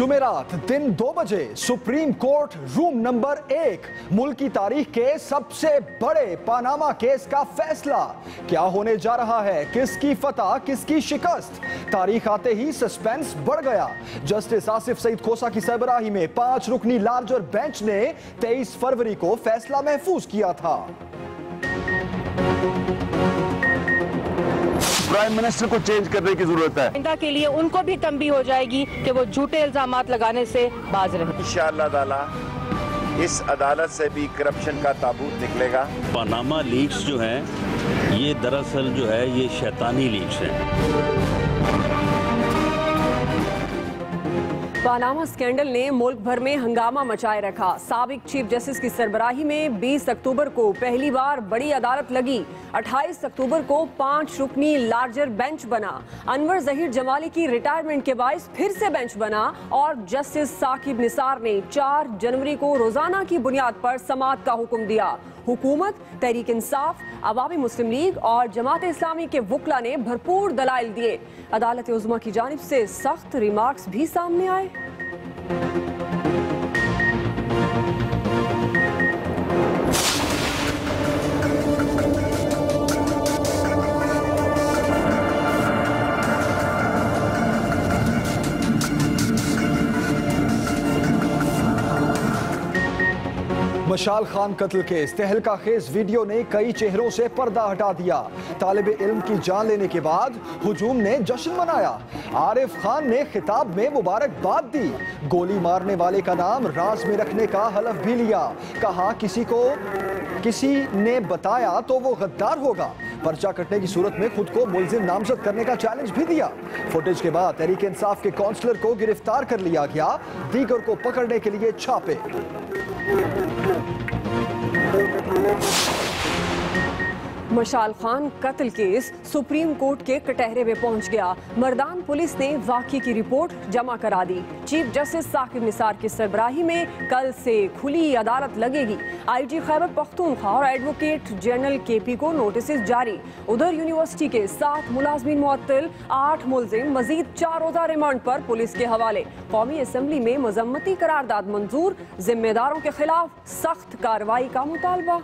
जुमेरात दिन 2 बजे supreme court room number 1 मुल्क की तारीख के सबसे बड़े पानामा केस का फैसला। क्या होने जा रहा है, किसकी फतह किसकी शिकस्त। तारीख आते ही सस्पेंस बढ़ गया। जस्टिस आसिफ सईद खोसा की सरबराही में 5 रुकनी लार्जर बेंच ने 23 फरवरी को फैसला महफूज किया था। प्राइम मिनिस्टर को चेंज करने की जरूरत है। आइंदा के लिए उनको भी तंबी हो जाएगी कि वो झूठे इल्जामात लगाने से बाज रहे। इंशाअल्लाह ताला इस अदालत से भी करप्शन का ताबूत निकलेगा। पनामा लीक्स जो हैं ये दरअसल जो है ये शैतानी लीक्स हैं। पानामा स्कैंडल ने मुल्क भर में हंगामा मचाए रखा। साबिक चीफ जस्टिस की सरबराही में 20 अक्टूबर को पहली बार बड़ी अदालत लगी। 28 अक्टूबर को 5 रुकनी लार्जर बेंच बना। अनवर जहीर जमाली की रिटायरमेंट के बायस फिर से बेंच बना और जस्टिस साकिब निसार ने 4 जनवरी को रोजाना की बुनियाद पर समाअत का हुक्म दिया। हुकूमत, तहरीक इंसाफ, अवामी मुस्लिम लीग और जमात इस्लामी के वुकला ने भरपूर दलाइल दिए। अदालत उज़्मा की जानिब से सख्त रिमार्क्स भी सामने आए। मशाल खान कत्ल केस तहलका खेज वीडियो ने कई चेहरों से पर्दा हटा दिया। तालिब इल्म की जान लेने के बाद हुजूम ने जश्न मनाया। आरिफ खान ने खिताब में मुबारकबाद दी। गोली मारने वाले का नाम राज में रखने का हलफ भी लिया। कहा किसी ने बताया तो वो गद्दार होगा। पर्चा कटने की सूरत में खुद को मुल्जिम नामजद करने का चैलेंज भी दिया। फुटेज के बाद तहरीक इंसाफ के काउंसलर को गिरफ्तार कर लिया गया। दीगर को पकड़ने के लिए छापे। मशाल खान कत्ल केस सुप्रीम कोर्ट के कटहरे में पहुंच गया। मर्दान पुलिस ने वाकये की रिपोर्ट जमा करा दी। चीफ जस्टिस साकिब निसार की सरबराही में कल से खुली अदालत लगेगी। आईजी खैबर पख्तूनख्वा और एडवोकेट जनरल केपी को नोटिस जारी। उधर यूनिवर्सिटी के 7 मुलाजमीन मुअत्तल, 8 मुलजिम मजीद 4 रोजा रिमांड पर पुलिस के हवाले। कौमी असम्बली में मजम्मती करारदाद मंजूर। जिम्मेदारों के खिलाफ सख्त कार्रवाई का मुतालबा।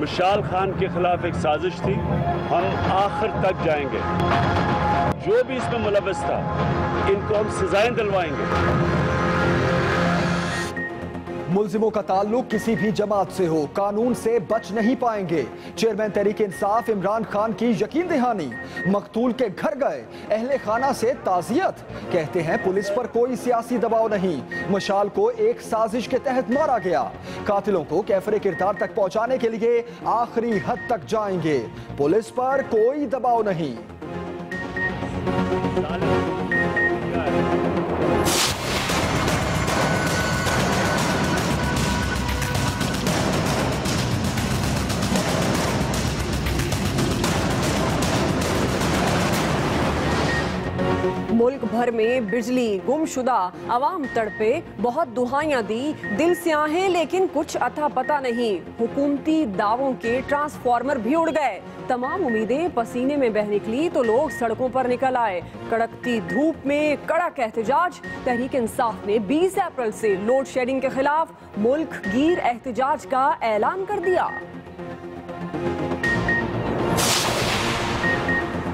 मशाल खान के खिलाफ एक साजिश थी। हम आखिर तक जाएंगे। जो भी इसमें मुलव्वस था इनको हम सजाएं दिलवाएंगे। मुल्जिमों का ताल्लुक किसी भी जमात से हो, कानून से बच नहीं पाएंगे। चेयरमैन तहरीक इंसाफ इमरान खान की यकीन दहानी। मकतूल के घर गए, अहले खाना से ताज़ियत। कहते हैं पुलिस पर कोई सियासी दबाव नहीं। मशाल को एक साजिश के तहत मारा गया। कातिलों को कैफरे किरदार तक पहुंचाने के लिए आखिरी हद तक जाएंगे। पुलिस पर कोई दबाव नहीं। मुल्क भर में बिजली गुमशुदा, अवाम तड़पे, बहुत दुहाइयां दी, दिल से आहें लेकिन कुछ अता पता नहीं। हुकूमती दावों के ट्रांसफार्मर भी उड़ गए। तमाम उम्मीदें पसीने में बह निकली तो लोग सड़कों पर निकल आए। कड़कती धूप में कड़क एहतजाज। तहरीक इंसाफ ने 20 अप्रैल से लोड शेडिंग के खिलाफ मुल्क गीर एहतजाज का ऐलान कर दिया।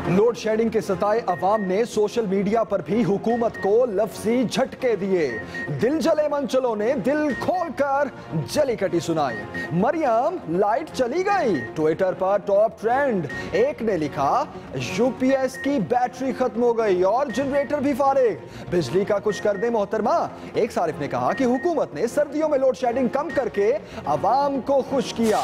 लोड शेडिंग के सताए अवाम ने सोशल मीडिया पर भी हुकूमत को लफ्जी झटके दिए। दिल जले मंचलों ने दिल खोलकर जली कटी सुनाई। मरियम लाइट चली गई, ट्विटर पर टॉप ट्रेंड। एक ने लिखा यूपीएस की बैटरी खत्म हो गई और जनरेटर भी फारिग, बिजली का कुछ कर दे मोहतरमा। एक सारिफ ने कहा कि हुकूमत ने सर्दियों में लोड शेडिंग कम करके अवाम को खुश किया।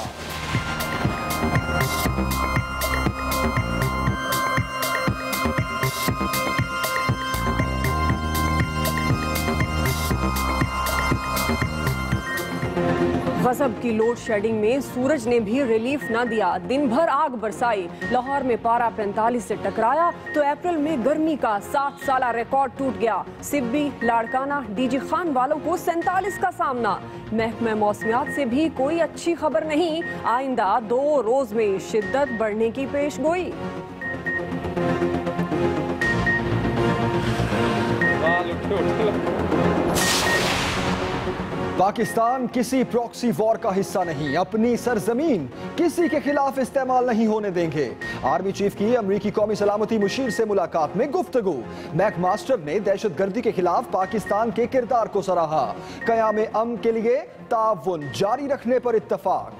गजब की लोड शेडिंग में सूरज ने भी रिलीफ न दिया। दिन भर आग बरसाई। लाहौर में पारा 45 से टकराया तो अप्रैल में गर्मी का 7 साला रिकॉर्ड टूट गया। सिब्बी, लाड़काना, डीजी खान वालों को 47 का सामना। महकमा मौसमियात से भी कोई अच्छी खबर नहीं। आइंदा 2 रोज में शिद्दत बढ़ने की पेशगोई। पाकिस्तान किसी प्रॉक्सी वॉर का हिस्सा नहीं, अपनी सरजमीन किसी के खिलाफ इस्तेमाल नहीं होने देंगे। आर्मी चीफ की अमरीकी कौमी सलामती मुशीर से मुलाकात में गुफ्तगू। मैकमास्टर ने दहशतगर्दी के खिलाफ पाकिस्तान के किरदार को सराहा। क़याम अमन के लिए ताउन जारी रखने पर इत्तफाक।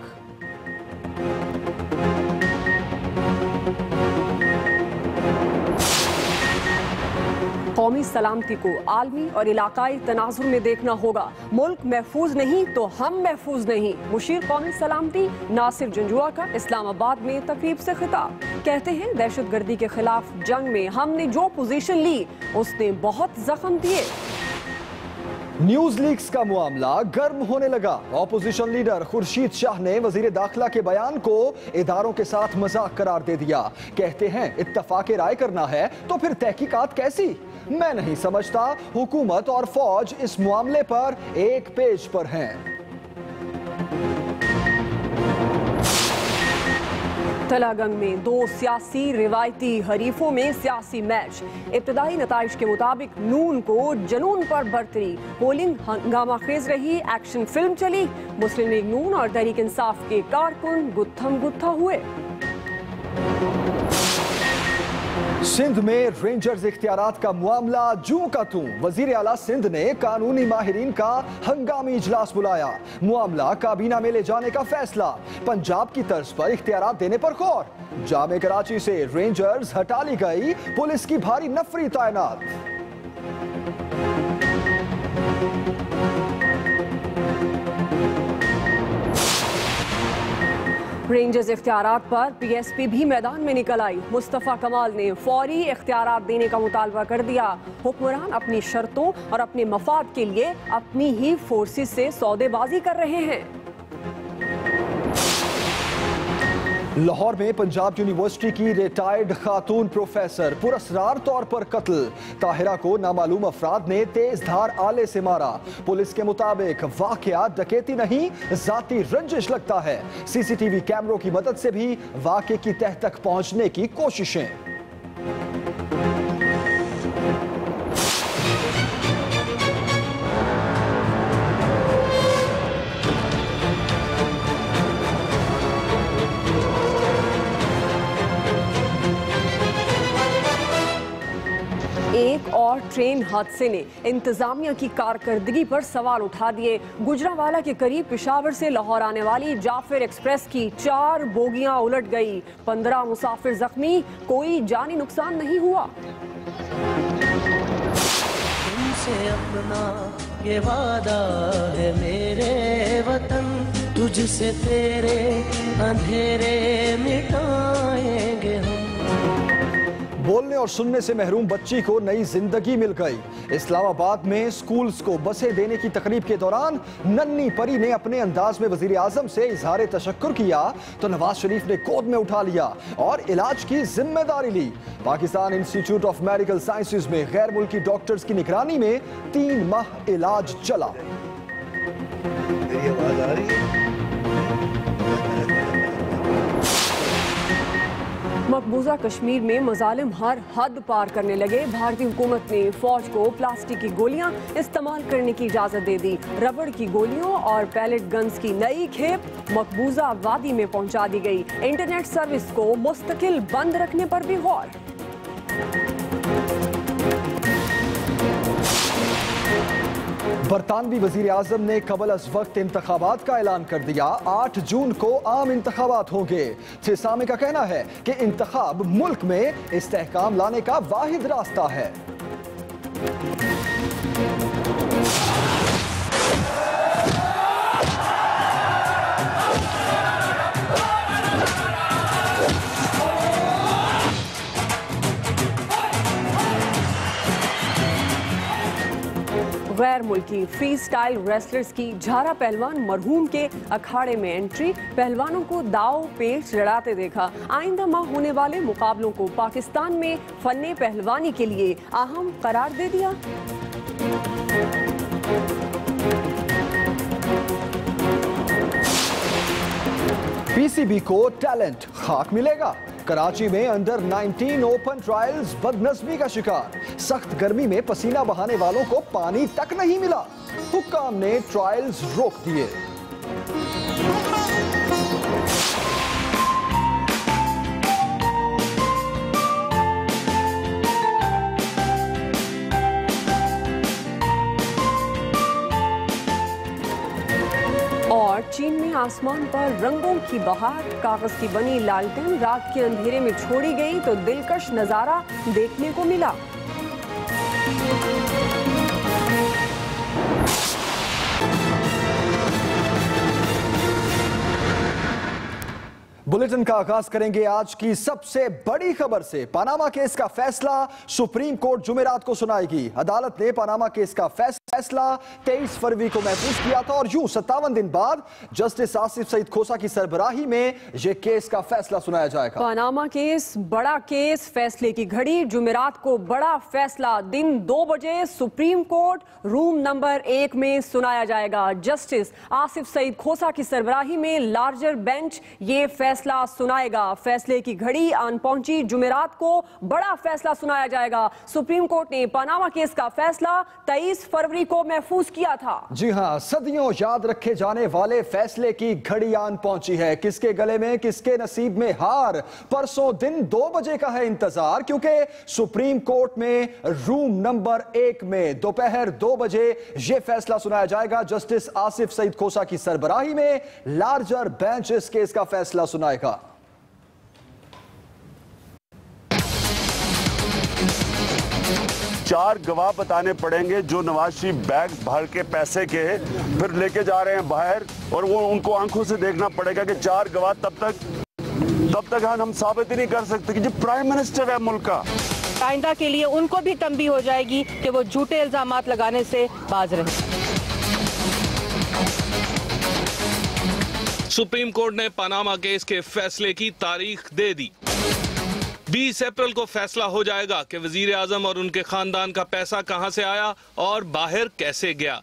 कौमी सलामती को आलमी और इलाकाई तनाजुर में देखना होगा। मुल्क महफूज नहीं तो हम महफूज नहीं। मुशीर कौमी सलामती नासिर जंजुआ का इस्लामाबाद में तकरीब से खिताब। कहते हैं दहशतगर्दी के खिलाफ जंग में हमने जो पोजीशन ली उसने बहुत जख्म दिए। न्यूज लीक्स का मामला गर्म होने लगा। ऑपोजिशन लीडर खुर्शीद शाह ने वजीर दाखिला के बयान को इदारों के साथ मजाक करार दे दिया। कहते हैं इत्तफाक राय करना है तो फिर तहकीकात कैसी? मैं नहीं समझता। हुकूमत और फौज इस मामले पर एक पेज पर हैं। तलागंग में दो सियासी रिवायती हरीफों में सियासी मैच। इब्तदाई नताइज के मुताबिक नून को जनून पर बरतरी। पोलिंग हंगामा खेज रही, एक्शन फिल्म चली। मुस्लिम लीग नून और तहरीक इंसाफ के कारकुन गुत्थम गुत्था हुए। सिंध में रेंजर्स इख्तियारात का मामला जूं का तूं। वजीर आला सिंध ने कानूनी माहिरीन का हंगामी इजलास बुलाया। मामला काबीना में ले जाने का फैसला। पंजाब की तर्ज पर इख्तियारात देने पर गौर। जामे कराची से रेंजर्स हटा ली गई, पुलिस की भारी नफरी तैनात। रेंजर्स इख्तियारात पर पीएसपी भी मैदान में निकल आई। मुस्तफा कमाल ने फौरी इख्तियारात देने का मुतालबा कर दिया। हुक्मरान अपनी शर्तों और अपने मफाद के लिए अपनी ही फोर्सेस से सौदेबाजी कर रहे हैं। लाहौर में पंजाब यूनिवर्सिटी की रिटायर्ड खातून प्रोफेसर पुरअसरार तौर पर कत्ल। ताहिरा को नामालूम अफराद ने तेज धार आले से मारा। पुलिस के मुताबिक वाकया डकैती नहीं, जाती रंजिश लगता है। सीसीटीवी कैमरों की मदद से भी वाकये की तह तक पहुंचने की कोशिशें। एक और ट्रेन हादसे ने इंतजामिया की कारकर्दगी पर सवाल उठा दिए। गुजरांवाला के करीब पेशावर से लाहौर आने वाली जाफर एक्सप्रेस की 4 बोगियां उलट गई। 15 मुसाफिर जख्मी, कोई जानी नुकसान नहीं हुआ। तुमसे अपना ये वादा है मेरे वतन, तुझसे तेरे अंधेरे मिटाएंगे हम। बोलने और सुनने से महरूम बच्ची को नई जिंदगी मिल गई। इस्लामाबाद में स्कूल्स को बसें देने की तकरीब के दौरान नन्ही परी ने अपने अंदाज में वजीर आजम से इजहार तशक्कुर किया तो नवाज शरीफ ने गोद में उठा लिया और इलाज की जिम्मेदारी ली। Pakistan Institute of Medical Sciences में गैर मुल्की डॉक्टर्स की निगरानी में 3 माह इलाज चला। मकबूजा कश्मीर में मजालिम हर हद पार करने लगे। भारतीय हुकूमत ने फौज को प्लास्टिक की गोलियां इस्तेमाल करने की इजाजत दे दी। रबड़ की गोलियों और पैलेट गन्स की नई खेप मकबूजा वादी में पहुंचा दी गई। इंटरनेट सर्विस को मुस्तकिल बंद रखने पर भी गौर। बरतानवी वजीर आजम ने कबल अज वक्त इंतखाबात का ऐलान कर दिया। 8 जून को आम इंतखाबात होंगे। थेसामे का कहना है कि इंतखाब मुल्क में इस्तेहकाम लाने का वाहिद रास्ता है। गैर मुल्की फ्री स्टाइल रेसलर्स की झारा पहलवान मरहूम के अखाड़े में एंट्री। पहलवानों को दाव पेच लड़ाते देखा। आइंदा माह होने वाले मुकाबलों को पाकिस्तान में फन्ने पहलवानी के लिए अहम करार दे दिया। पीसीबी को टैलेंट खाक मिलेगा। कराची में अंडर 19 ओपन ट्रायल्स बदनस्मी का शिकार। सख्त गर्मी में पसीना बहाने वालों को पानी तक नहीं मिला। हुक्काम ने ट्रायल्स रोक दिए। और चीन में आसमान पर रंगों की बहार, कागज की बनी लालटेन रात के अंधेरे में छोड़ी गई तो दिलकश नजारा देखने को मिला। बुलेटिन का आगाज करेंगे आज की सबसे बड़ी खबर से। पनामा केस का फैसला सुप्रीम कोर्ट जुमेरात को सुनाएगी। अदालत ने पनामा केस का फैसला 23 फरवरी को महफूज किया था और यूं 57 दिन बाद जस्टिस आसिफ सईद खोसा की सरबराही में यह केस का फैसला सुनाया जाएगा। पनामा केस बड़ा केस, फैसले की घड़ी जुमेरात को बड़ा फैसला दिन 2 बजे सुप्रीम कोर्ट रूम नंबर 1 में सुनाया जाएगा। जस्टिस आसिफ सईद खोसा की सरबराही में लार्जर बेंच ये फैसला सुनाएगा। फैसले की घड़ी आन पहुंची, जुमेरात को बड़ा फैसला सुनाया जाएगा। सुप्रीम कोर्ट ने पनामा केस का फैसला 23 फरवरी को महफूज किया था। जी हां, सदियों याद रखे जाने वाले फैसले की घड़ी आन पहुंची है। किसके गले में, किसके नसीब में हार, परसों दिन 2 बजे का है इंतजार, क्योंकि सुप्रीम कोर्ट में रूम नंबर 1 में दोपहर 2 बजे यह फैसला सुनाया जाएगा। जस्टिस आसिफ सईद खोसा की सरबराही में लार्जर बेंच इस केस का फैसला सुनाएगा। चार गवाह बताने पड़ेंगे जो नवाज शरीफ बैग भर के पैसे के फिर लेके जा रहे हैं बाहर, और वो उनको आंखों से देखना पड़ेगा कि 4 गवाह तब तक हम साबित ही नहीं कर सकते कि जो प्राइम मिनिस्टर है मुल्क का। आइंदा के लिए उनको भी तंबी हो जाएगी कि वो झूठे इल्जामात लगाने से बाज रहे। सुप्रीम कोर्ट ने पनामा केस के फैसले की तारीख दे दी। 20 अप्रैल को फैसला हो जाएगा कि वजीर आजम और उनके खानदान का पैसा कहां से आया और बाहर कैसे गया।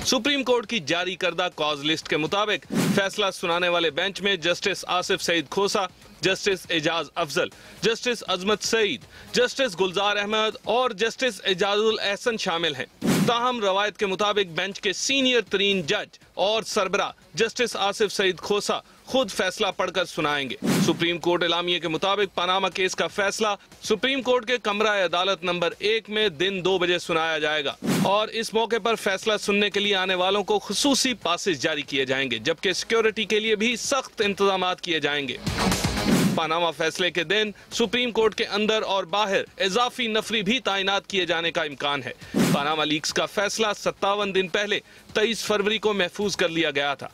सुप्रीम कोर्ट की जारी करदा कॉज लिस्ट के मुताबिक फैसला सुनाने वाले बेंच में जस्टिस आसिफ सईद खोसा, जस्टिस एजाज अफजल, जस्टिस अजमत सईद, जस्टिस गुलजार अहमद और जस्टिस एजाजुल एहसन शामिल हैं। ताहम रवायत के मुताबिक बेंच के सीनियर तरीन जज और सरबरा जस्टिस आसिफ सईद खोसा खुद फैसला पढ़कर सुनाएंगे। सुप्रीम कोर्ट एलामिये के मुताबिक पनामा केस का फैसला सुप्रीम कोर्ट के कमरा अदालत नंबर 1 में दिन 2 बजे सुनाया जाएगा और इस मौके पर फैसला सुनने के लिए आने वालों को खुसूसी पासेस जारी किए जाएंगे, जबकि सिक्योरिटी के लिए भी सख्त इंतजाम किए जाएंगे। पनामा फैसले के दिन सुप्रीम कोर्ट के अंदर और बाहर इजाफी नफरी भी तैनात किए जाने का इम्कान है। पनामा लीक्स का फैसला 57 दिन पहले 23 फरवरी को महफूज कर लिया गया था।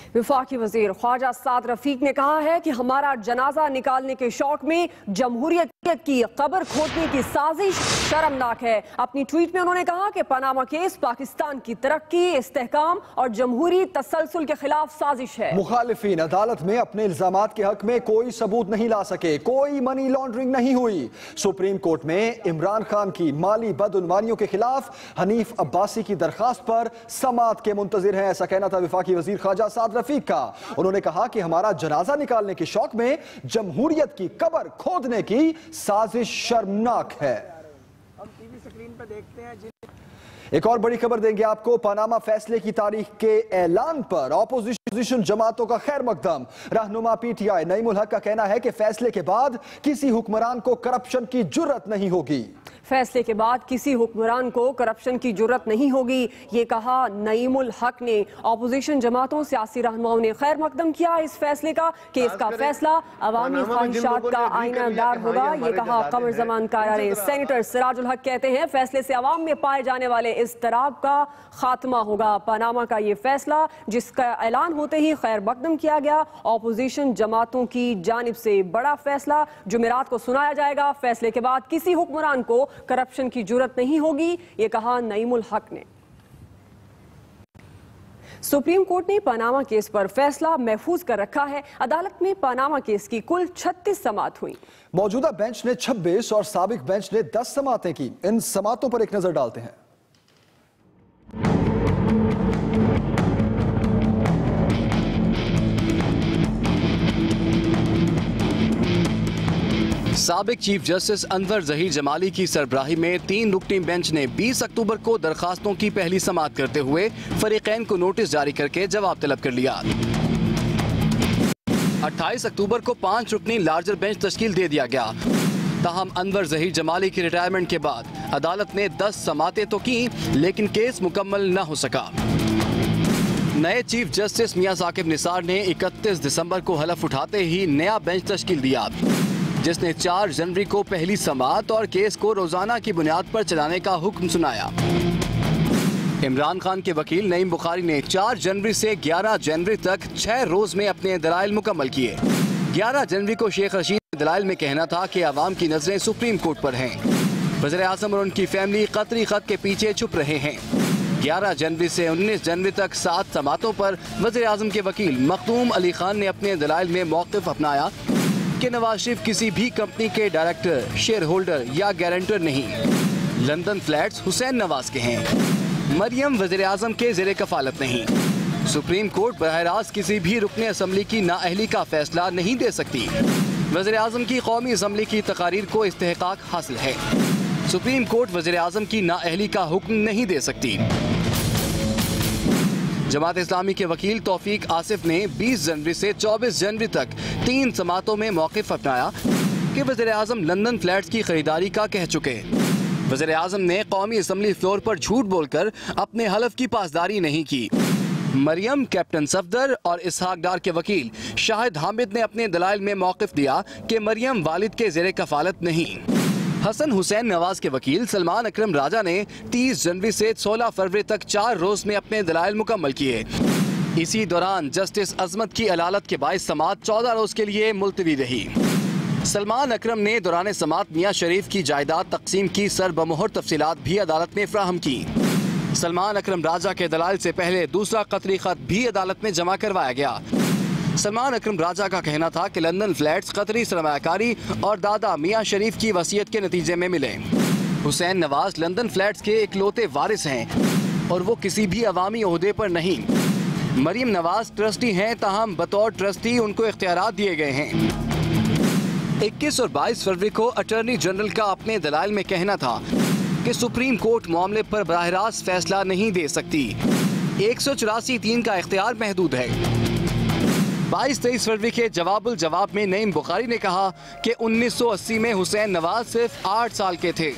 वफाकी वजीर ख्वाजा साद रफीक ने कहा है कि हमारा जनाजा निकालने के शौक में जमहूरियत की कब्र खोदने की साजिश शर्मनाक है। अपनी ट्वीट में उन्होंने कहा कि पनामा केस पाकिस्तान की तरक्की, इस्तेहकाम और जमहूरी तसलसल के खिलाफ साजिश है। मुखालिफिन अदालत में अपने इल्जामात के हक में कोई सबूत नहीं ला सके, कोई मनी लॉन्ड्रिंग नहीं हुई। सुप्रीम कोर्ट में इमरान खान की माली बदउनवानियों के खिलाफ हनीफ अब्बासी की दरखास्त पर समाअत के मुंतजिर हैं, ऐसा कहना था वफाकी वजीर ख्वाजा साद रफीक का। उन्होंने कहा कि हमारा जनाजा निकालने के शौक में जमहूरियत की कब्र खोदने की साजिश शर्मनाक है। हम टीवी स्क्रीन पे देखते हैं। एक और बड़ी खबर देंगे आपको। पनामा फैसले की तारीख के ऐलान पर ऑपोजिशन जमातों का खैर मकदम। रहनुमा पीटीआई नईमुल हक का कहना है कि फैसले के बाद किसी हुक्मरान को करप्शन की जुर्रत नहीं होगी। फैसले के बाद किसी हुक्मरान को करप्शन की जुर्रत नहीं होगी, ये कहा नईमुल हक ने। ऑपोजिशन जमातों, सियासी रहनुमाओं ने खैर मकदम किया इस फैसले का कि इसका फैसला अवामी ख्वाहिशात का आईनादार होगा, ये कहा कमर जमान कारा ने। सेनेटर सिराजुल हक कहते हैं फैसले से अवाम में पाए जाने वाले इज़्तिराब का खात्मा होगा। पनामा का ये फैसला जिसका ऐलान होते ही खैर मकदम किया गया। ऑपोजिशन जमातों की जानिब से बड़ा फैसला जुमेरात को सुनाया जाएगा। फैसले के बाद किसी हुक्मरान को करप्शन की जुर्रत नहीं होगी, ये कहा नईमुल हक ने। सुप्रीम कोर्ट ने पनामा केस पर फैसला महफूज कर रखा है। अदालत में पनामा केस की कुल 36 समाअत हुई। मौजूदा बेंच ने 26 और साबिक बेंच ने 10 समाअतें की। इन समाअतों पर एक नजर डालते हैं। साबिक चीफ जस्टिस अनवर जहीर जमाली की सरबराही में 3 रुकनी बेंच ने 20 अक्टूबर को दरखास्तों की पहली समाअत करते हुए फरीकैन को नोटिस जारी करके जवाब तलब कर लिया। 28 अक्टूबर को 5 रुकनी लार्जर बेंच तश्कील दे दिया गया। ताहम अनवर जहीर जमाली की रिटायरमेंट के बाद अदालत ने 10 समातें तो की, लेकिन केस मुकम्मल न हो सका। नए चीफ जस्टिस मियां साकिब निसार ने 31 दिसंबर को हलफ उठाते ही नया बेंच तश्कील दिया, जिसने 4 जनवरी को पहली समाअत और केस को रोजाना की बुनियाद पर चलाने का हुक्म सुनाया। इमरान खान के वकील नईम बुखारी ने 4 जनवरी से 11 जनवरी तक 6 रोज में अपने दलाइल मुकम्मल किए। 11 जनवरी को शेख रशीद के दलाइल में कहना था कि अवाम की नजरें सुप्रीम कोर्ट पर हैं। वज़ीर आज़म और उनकी फैमिली कतरी खत के पीछे छुप रहे हैं। 11 जनवरी से 19 जनवरी तक 7 समातों पर वज़ीर आज़म के वकील मखदूम अली खान ने अपने दलाइल में मौक़िफ़ अपनाया कि नवाज शरीफ किसी भी कंपनी के डायरेक्टर, शेयर होल्डर या गारंटर नहीं। लंदन फ्लैट्स हुसैन नवाज के हैं। मरियम वज़ीर आज़म के ज़ेरे कफालत नहीं। सुप्रीम कोर्ट बराह रास्त किसी भी रुकने असम्बली की नाअहली का फैसला नहीं दे सकती। वज़ीर आज़म की कौमी असम्बली की तकारीर को इस्तेहकाक हासिल है। सुप्रीम कोर्ट वज़ीर आज़म की नाअहली का हुक्म नहीं दे सकती। जमात इस्लामी के वकील तौफीक आसिफ ने 20 जनवरी से 24 जनवरी तक 3 समातों में मौक़िफ़ अपनाया कि वज़ीर आज़म लंदन फ्लैट्स की खरीदारी का कह चुके। वज़ीर आज़म ने कौमी असम्बली फ्लोर पर झूठ बोलकर अपने हलफ की पासदारी नहीं की। मरियम, कैप्टन सफदर और इसहाक डार के वकील शाहिद हामिद ने अपने दलाइल में मौक़िफ़ दिया कि मरियम वालिद के ज़ेरे कफालत नहीं। हसन हुसैन नवाज के वकील सलमान अकरम राजा ने 30 जनवरी से 16 फरवरी तक 4 रोज में अपने दलाइल मुकम्मल किए। इसी दौरान जस्टिस अजमत की अदालत के बाइस समाअत 14 रोज के लिए मुलतवी रही। सलमान अकरम ने दौरान समाअत मियां शरीफ की जायदाद तकसीम की सरबमोहर तफसीलात भी अदालत में फ्राहम की। सलमान अकरम राजा के दलाइल से पहले दूसरा कतरी खत भी अदालत में जमा करवाया गया। सलमान अकरम राजा का कहना था कि लंदन फ्लैट्स कतरी सरमायाकारी और दादा मियां शरीफ की वसीयत के नतीजे में मिले। हुसैन नवाज लंदन फ्लैट्स के इकलौते वारिस हैं और वो किसी भी अवामी ओहदे पर नहीं। मरियम नवाज ट्रस्टी हैं, ताहम बतौर ट्रस्टी उनको इख्तियारात दिए गए हैं। 21 और 22 फरवरी को अटॉर्नी जनरल का अपने दलाइल में कहना था कि सुप्रीम कोर्ट मामले पर बराह रास्त फैसला नहीं दे सकती। 184(3) का इख्तियार महदूद है। 22-23 फरवरी के जवाब में नईम बुखारी ने कहा कि 1980 में हुसैन नवाज सिर्फ 8 साल के थे,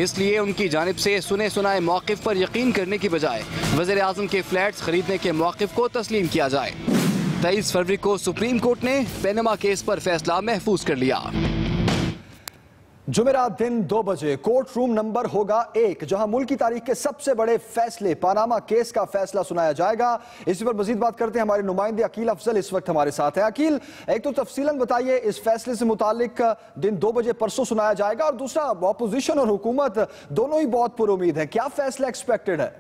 इसलिए उनकी जानिब से सुने सुनाए मौक़िफ़ पर यकीन करने की बजाय वज़ीर आज़म के फ्लैट्स खरीदने के मौक़िफ़ को तस्लीम किया जाए। 23 फरवरी को सुप्रीम कोर्ट ने पैनमा केस पर फैसला महफूज कर लिया। जुमेरात दिन 2 बजे कोर्ट रूम नंबर होगा 1, जहां मुल्क की तारीख के सबसे बड़े फैसले पानामा केस का फैसला सुनाया जाएगा। इसी पर मजीद बात करते हैं, हमारे नुमाइंदे अकील अफजल इस वक्त हमारे साथ हैं। अकील, एक तो तफसीलन बताइए इस फैसले से मुतालिक, दिन 2 बजे परसों सुनाया जाएगा, और दूसरा अपोजिशन और हुकूमत दोनों ही बहुत पुरुमीद है, क्या फैसला एक्सपेक्टेड है?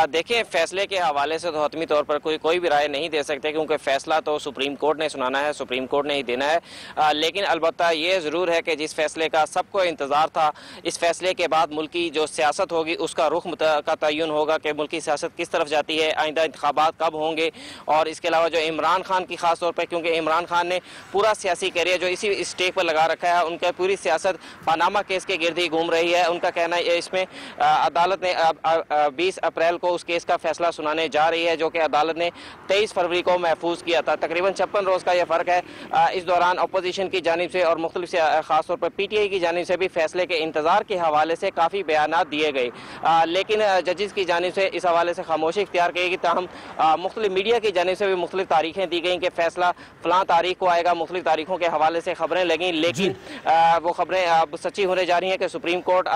देखिए, फैसले के हवाले से तो हतमी तौर पर कोई भी राय नहीं दे सकते, क्योंकि फैसला तो सुप्रीम कोर्ट ने सुनाना है, सुप्रीम कोर्ट ने ही देना है। लेकिन अलबत्ता ये ज़रूर है कि जिस फैसले का सबको इंतज़ार था, इस फैसले के बाद मुल्क की जो सियासत होगी उसका रुख का तयन होगा कि मुल्क की सियासत किस तरफ जाती है, आइंदा इंतखाबात कब होंगे। और इसके अलावा जो इमरान खान की खास तौर पर, क्योंकि इमरान खान ने पूरा सियासी कैरियर जो इसी स्टेज पर लगा रखा है, उनका पूरी सियासत पानामा केस के गिर्द ही घूम रही है। उनका कहना है इसमें अदालत ने 20 अप्रैल को उस केस का फैसला सुनाने जा रही है, जो कि अदालत ने 23 फरवरी को महफूज किया था। तकरीबन 56 रोज का यह फर्क है। इस दौरान अपोजिशन की जानिब से और मुख्तलिफ खासतौर पर PTI की जानिब से भी फैसले के इंतजार के हवाले से काफ़ी बयानात दिए गए, लेकिन जजेस की जानिब से इस हवाले से खामोशी इख्तियार की गई। ताहम मुख्तलिफ मीडिया की जानिब से भी मुख्तलिफ तारीखें दी गई कि फैसला फलां तारीख को आएगा। मुख्तलिफ तारीखों के हवाले से खबरें लगी, लेकिन वो खबरें अब सच्ची होने जा रही हैं कि सुप्रीम कोर्ट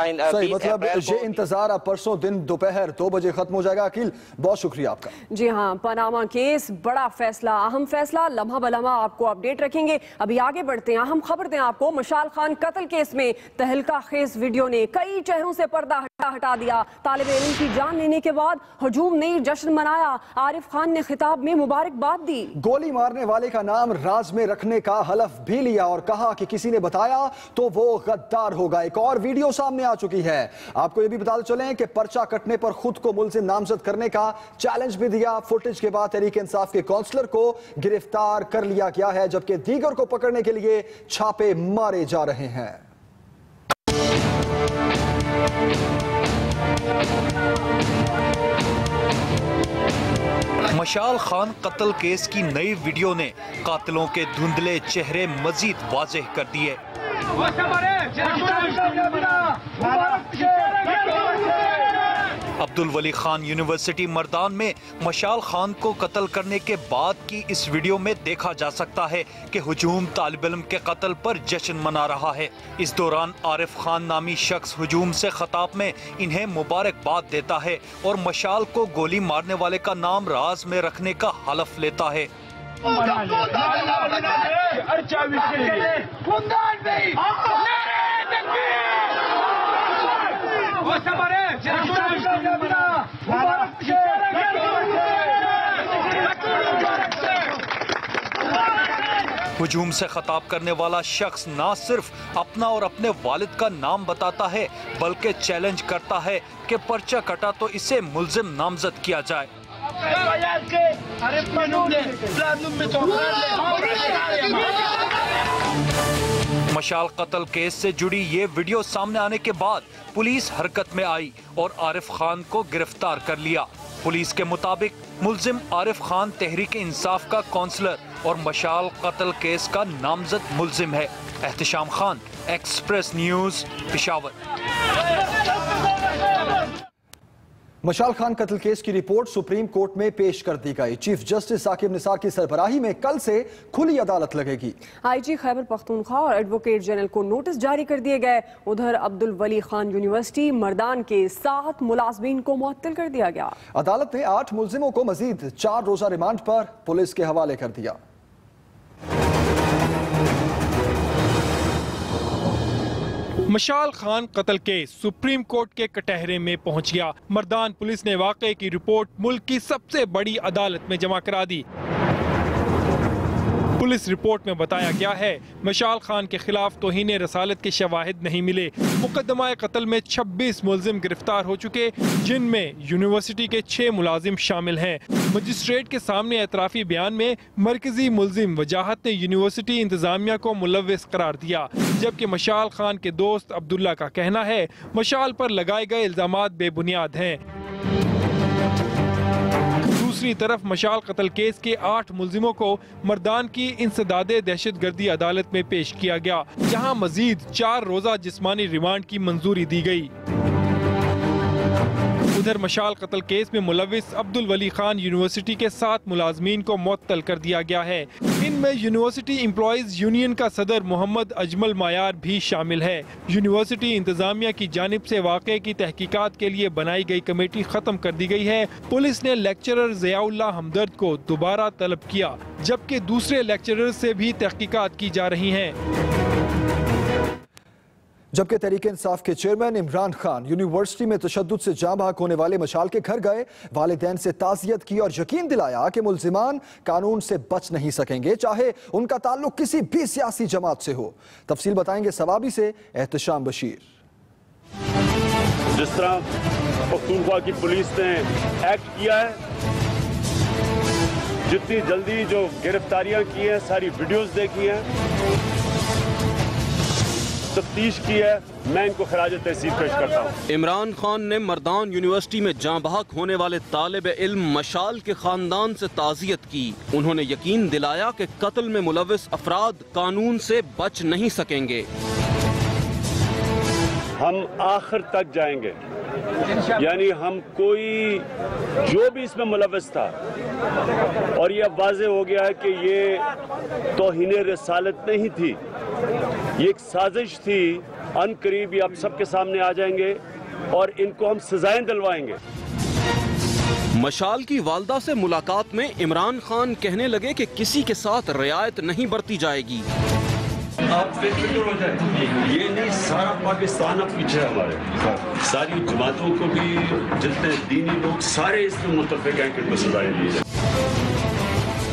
मतलब ये इंतजार अब परसों दिन दोपहर 2 बजे खत्म हो जाएगा। अकील, बहुत शुक्रिया आपका। जी हाँ, पनामा केस बड़ा फैसला, अहम फैसला, लम्हा बलम्हा आपको अपडेट रखेंगे। अभी आगे बढ़ते हैं, अहम खबर दें आपको। मशाल खान कत्ल केस में तहलका खेज वीडियो ने कई चेहरों से पर्दा हटा दिया। तालिब इल्म की जान लेने के बाद हुजूम ने जश्न मनाया। आरिफ खान ने खिताब में मुबारकबाद दी। गोली मारने वाले का नाम राज में रखने का हलफ भी लिया और कहा कि किसी ने बताया तो वो गद्दार होगा। एक और वीडियो सामने आ चुकी है। आपको ये भी बताते चलें कि पर्चा कटने पर खुद को मुलजिम नामजद करने का चैलेंज भी दिया। फुटेज के बाद तहरीक इंसाफ के काउंसलर को गिरफ्तार कर लिया गया है, जबकि दीगर को पकड़ने के लिए छापे मारे जा रहे हैं। मशाल खान कत्ल केस की नई वीडियो ने कातिलों के धुंधले चेहरे मजीद वाज़ेह कर दिए। अब्दुल वली खान यूनिवर्सिटी मर्दान में मशाल खान को कत्ल करने के बाद की इस वीडियो में देखा जा सकता है कि हुजूम तालिब इल्म के कत्ल पर जश्न मना रहा है। इस दौरान आरिफ खान नामी शख्स हुजूम से खिताब में इन्हें मुबारकबाद देता है और मशाल को गोली मारने वाले का नाम राज में रखने का हलफ लेता है। हुजूम से खिताब करने वाला शख्स ना सिर्फ अपना और अपने वालिद का नाम बताता है बल्कि चैलेंज करता है कि पर्चा कटा तो इसे मुल्जिम नामजद किया जाए। मशाल कत्ल केस से जुड़ी ये वीडियो सामने आने के बाद पुलिस हरकत में आई और आरिफ खान को गिरफ्तार कर लिया। पुलिस के मुताबिक मुल्जिम आरिफ खान तहरीक इंसाफ का काउंसलर और मशाल कत्ल केस का नामजद मुल्जिम है। Ehtisham Khan, express news, Peshawar. मशाल खान कत्ल केस की रिपोर्ट सुप्रीम कोर्ट में पेश कर दी गई। चीफ जस्टिस साकिब निसार की सरबराही में कल से खुली अदालत लगेगी। आईजी खैबर पख्तूनख्वा और एडवोकेट जनरल को नोटिस जारी कर दिए गए। उधर अब्दुल वली खान यूनिवर्सिटी मर्दान के 7 मुलाजमीन को मुअत्तल कर दिया गया। अदालत ने 8 मुल्जिमों को मजीद 4 रोजा रिमांड पर पुलिस के हवाले कर दिया। मशाल खान कत्ल केस सुप्रीम कोर्ट के कटहरे में पहुंच गया। मर्दान पुलिस ने वाकये की रिपोर्ट मुल्क की सबसे बड़ी अदालत में जमा करा दी। पुलिस रिपोर्ट में बताया गया है मशाल खान के खिलाफ तौहीन रसालत के शवाहिद नहीं मिले। मुकदमा कत्ल में 26 मुल्जिम गिरफ्तार हो चुके, जिनमें यूनिवर्सिटी के 6 मुलाजिम शामिल हैं। मजिस्ट्रेट के सामने एतराफी बयान में मरकजी मुल्जिम वजाहत ने यूनिवर्सिटी इंतजामिया को मुलव्विस करार दिया, जबकि मशाल खान के दोस्त अब्दुल्ला का कहना है मशाल पर लगाए गए इल्जामात बेबुनियाद हैं। दूसरी तरफ मशाल कत्ल केस के 8 मुल्जिमों को मर्दान की इंसदादे दहशतगर्दी अदालत में पेश किया गया, जहां मजीद 4 रोजा जिस्मानी रिमांड की मंजूरी दी गई। उधर मशाल कत्ल केस में मुलव्विस अब्दुल वली खान यूनिवर्सिटी के 7 मुलाजमीन को मुअत्तल कर दिया गया है। इनमें यूनिवर्सिटी एम्प्लॉइज यूनियन का सदर मोहम्मद अजमल मायार भी शामिल है। यूनिवर्सिटी इंतजामिया की जानिब से वाक़े की तहकीकात के लिए बनाई गई कमेटी खत्म कर दी गई है। पुलिस ने लेक्चरर ज़ियाउल्लाह हमदर्द को दोबारा तलब किया, जबकि दूसरे लेक्चरर से भी तहकीकात की जा रही हैं। जबकि तहरीक इंसाफ के चेयरमैन इमरान खान यूनिवर्सिटी में तशद्दुद से जाँ बहक होने वाले मशाल के घर गए, वालिदैन से ताज़ियत की और यकीन दिलाया कि मुल्जिमान कानून से बच नहीं सकेंगे, चाहे उनका ताल्लुक किसी भी सियासी जमात से हो। तफसील बताएंगे सवाबी से एहतशाम बशीर। जिस तरह पख्तूनख्वा की पुलिस ने एक्ट किया है, जितनी जल्दी जो गिरफ्तारियां की हैं, सारी वीडियोस देखी हैं, तफ्तीश की है, मैं इनको खराज तहसीन पेश करता हूँ। इमरान खान ने मर्दान यूनिवर्सिटी में जाँ बहक होने वाले तालिब इल्म मशाल के खानदान से ताज़ियत की। उन्होंने यकीन दिलाया कि कत्ल में मुलव्विस अफराद कानून से बच नहीं सकेंगे। हम आखिर तक जाएंगे, यानी हम कोई जो भी इसमें मुलव्विस था, और ये अब वाज़ेह हो गया है कि ये तौहीन रसालत नहीं थी, ये एक साजिश थी। अनकरीब ये आप सबके सामने आ जाएंगे और इनको हम सजाएं दिलवाएंगे। मशाल की वालदा से मुलाकात में इमरान खान कहने लगे कि किसी के साथ रियायत नहीं बरती जाएगी। आप बेफिक्र हो जाए, ये नहीं सारा पाकिस्तान अब पीछे है हमारे, सारी जमातों को भी, जितने दीनी लोग सारे इसमें मुत्तफिक हैं कि इनको सजाएं दी जाए।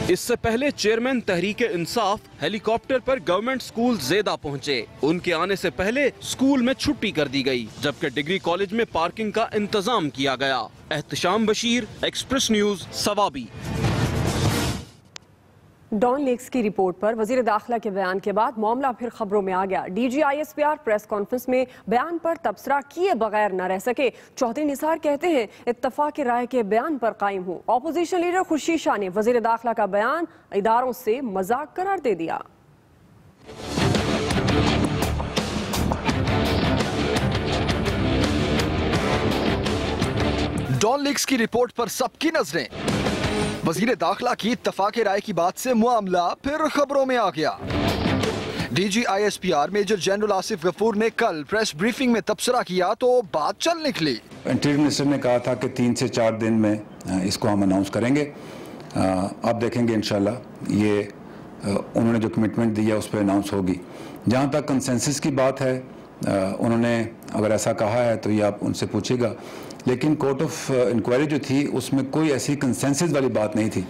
इससे पहले चेयरमैन तहरीके इंसाफ हेलीकॉप्टर पर गवर्नमेंट स्कूल ज़ेदा पहुंचे। उनके आने से पहले स्कूल में छुट्टी कर दी गई, जबकि डिग्री कॉलेज में पार्किंग का इंतजाम किया गया। Ehtesham Bashir, express news, Swabi. Dawn leaks की रिपोर्ट पर वजीर दाखिला के बयान के बाद मामला फिर खबरों में आ गया। डीजी ISPR प्रेस कॉन्फ्रेंस में बयान पर तबसरा किए बगैर न रह सके। चौधरी निसार कहते हैं इत्तफाक राय के बयान पर कायम हूँ। ऑपोजिशन लीडर खुर्शीद शाह ने वजीर दाखिला का बयान इदारों से मजाक करार दे दिया। डॉन लीक्स की रिपोर्ट पर सबकी नजरें। वजीर दाखिला की इत्तफाक राय की बात से मामला फिर खबरों में आ गया। DG ISPR major general Asif Ghafoor ने कल प्रेस ब्रीफिंग में तबसरा किया तो बात चल निकली। इंटीरियर मिनिस्टर ने कहा था कि 3 से 4 दिन में इसको हम अनाउंस करेंगे। आप देखेंगे इंशाल्लाह ये उन्होंने जो कमिटमेंट दी है उस पर अनाउंस होगी। जहाँ तक कंसेंसस की बात है, उन्होंने अगर ऐसा कहा है तो ये आप उनसे पूछिएगा, लेकिन कोर्ट ऑफ इंक्वायरी जो थी उसमें कोई ऐसी कंसेंसस वाली बात नहीं थी।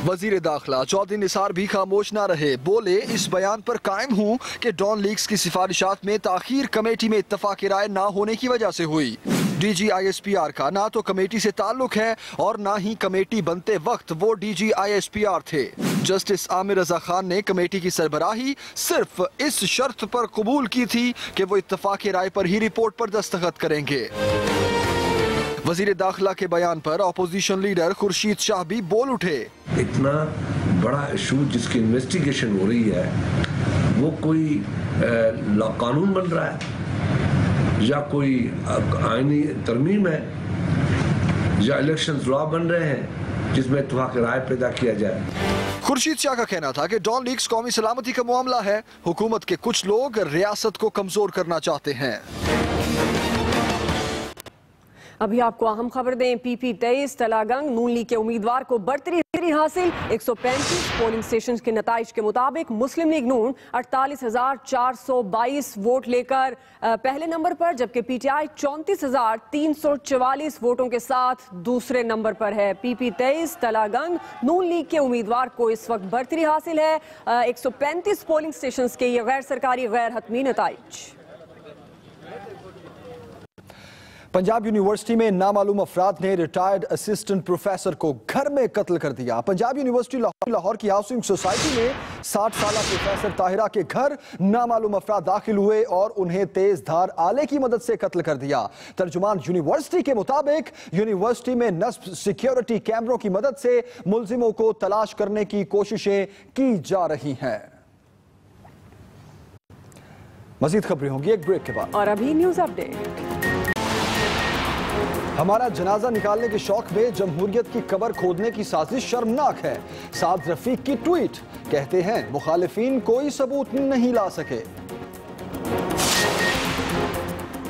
वजीर दाखिला चौधरी निसार भी खामोश ना रहे, बोले इस बयान पर कायम हूँ कि डॉन लीक्स की सिफारिशात में ताखीर कमेटी में इत्तफाक राय ना होने की वजह से हुई। डीजी ISPR का ना तो कमेटी से ताल्लुक है और ना ही कमेटी बनते वक्त वो डीजी ISPR थे। जस्टिस आमिर रजा खान ने कमेटी की सरबराही सिर्फ इस शर्त पर कबूल की थी कि वो इत्तफाक राय पर ही रिपोर्ट पर दस्तखत करेंगे। वजीर दाखिला के बयान पर ऑपोजिशन लीडर खुर्शीद शाह भी बोल उठे। इतना बड़ा इशू जिसकी इन्वेस्टिगेशन हो रही है वो कोई कानून बन रहा है या कोई आईनी तरमीम है या इलेक्शन लॉ बन रहे हैं जिसमें इत्तफाक राय पैदा किया जाए। खुर्शीद शाह का कहना था कि डॉन लीक्स कौमी सलामती का मामला है। हुकूमत के कुछ लोग रियासत को कमजोर करना चाहते हैं। अभी आपको अहम खबर दें। PP23 तलागंग नून लीग के उम्मीदवार को बढ़तरी हासिल। 135 पोलिंग स्टेशन के नताइज के मुताबिक मुस्लिम लीग नून 48,422 वोट लेकर पहले नंबर पर, जबकि PTI 34,344 वोटों के साथ दूसरे नंबर पर है। PP23 तलागंग नून लीग के उम्मीदवार को इस वक्त बढ़तरी हासिल है। 135 पोलिंग स्टेशन के ये गैर सरकारी गैर हतमी नताइज। पंजाब यूनिवर्सिटी में नामालूम अफराद ने रिटायर्ड असिस्टेंट प्रोफेसर को घर में कत्ल कर दिया। पंजाब यूनिवर्सिटी लाहौर की हाउसिंग सोसाइटी में 60 साल प्रोफेसर ताहिरा के घर नामालूम अफराद दाखिल हुए और उन्हें तेज धार आले की मदद से कत्ल कर दिया। तर्जुमान यूनिवर्सिटी के मुताबिक यूनिवर्सिटी में नस्ब सिक्योरिटी कैमरों की मदद से मुलजिमों को तलाश करने की कोशिशें की जा रही हैं। मजीद खबरें होंगी एक ब्रेक के बाद। और अभी न्यूज अपडेट। हमारा जनाजा निकालने के शौक में जमहूरियत की कब्र खोदने की साजिश शर्मनाक है। साद रफीक की ट्वीट, कहते हैं मुखालिफिन कोई सबूत नहीं ला सके।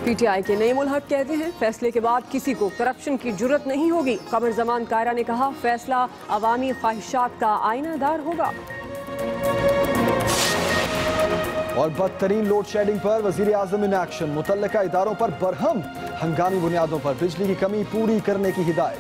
PTI के नईम उल हक कहते हैं फैसले के बाद किसी को करप्शन की जुर्रत नहीं होगी। कमर जमान कायरा ने कहा फैसला अवामी ख्वाहिशात का आईनादार होगा। और बदतरीन लोड शेडिंग पर वजीर आजम इन एक्शन, मुतल्लिका इदारों पर बरहम, हंगामी बुनियादों पर बिजली की कमी पूरी करने की हिदायत।